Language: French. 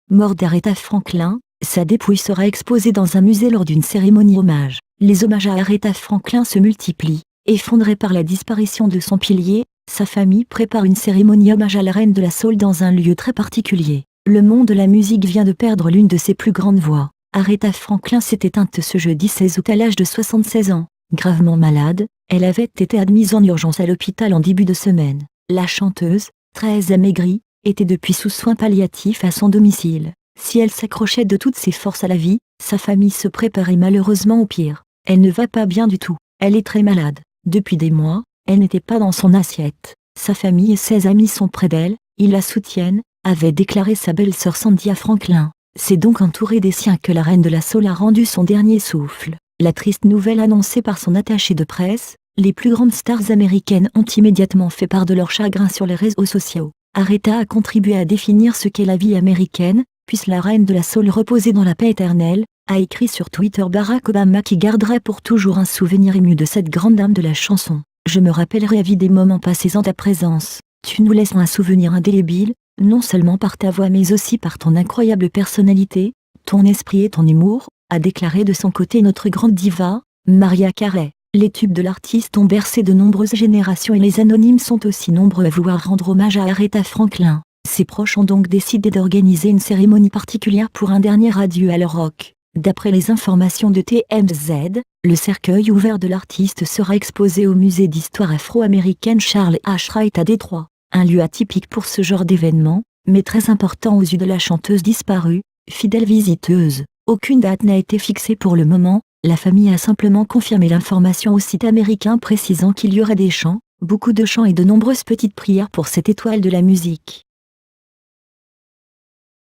mort d'Aretha Franklin, sa dépouille sera exposée dans un musée lors d'une cérémonie hommage. Les hommages à Aretha Franklin se multiplient. Effondrée par la disparition de son pilier, sa famille prépare une cérémonie hommage à la reine de la soul dans un lieu très particulier. Le monde de la musique vient de perdre l'une de ses plus grandes voix. Aretha Franklin s'est éteinte ce jeudi 16 août à l'âge de 76 ans. Gravement malade, elle avait été admise en urgence à l'hôpital en début de semaine. La chanteuse, très amaigrie, était depuis sous soins palliatifs à son domicile. Si elle s'accrochait de toutes ses forces à la vie, sa famille se préparait malheureusement au pire. Elle ne va pas bien du tout. Elle est très malade. Depuis des mois, elle n'était pas dans son assiette. Sa famille et ses amis sont près d'elle, ils la soutiennent, avait déclaré sa belle-sœur Sandy à Franklin. C'est donc entourée des siens que la reine de la soul a rendu son dernier souffle. La triste nouvelle annoncée par son attaché de presse, les plus grandes stars américaines ont immédiatement fait part de leur chagrin sur les réseaux sociaux. Aretha a contribué à définir ce qu'est la vie américaine, puisse la reine de la soul reposer dans la paix éternelle, a écrit sur Twitter Barack Obama qui garderait pour toujours un souvenir ému de cette grande dame de la chanson. Je me rappellerai à vie des moments passés en ta présence. Tu nous laisses un souvenir indélébile, non seulement par ta voix mais aussi par ton incroyable personnalité, ton esprit et ton humour, a déclaré de son côté notre grande diva, Mariah Carey. Les tubes de l'artiste ont bercé de nombreuses générations et les anonymes sont aussi nombreux à vouloir rendre hommage à Aretha Franklin. Ses proches ont donc décidé d'organiser une cérémonie particulière pour un dernier adieu à leur rock. D'après les informations de TMZ, le cercueil ouvert de l'artiste sera exposé au musée d'histoire afro-américaine Charles H. Wright à Détroit. Un lieu atypique pour ce genre d'événement, mais très important aux yeux de la chanteuse disparue, fidèle visiteuse. Aucune date n'a été fixée pour le moment, la famille a simplement confirmé l'information au site américain précisant qu'il y aurait des chants, beaucoup de chants et de nombreuses petites prières pour cette étoile de la musique.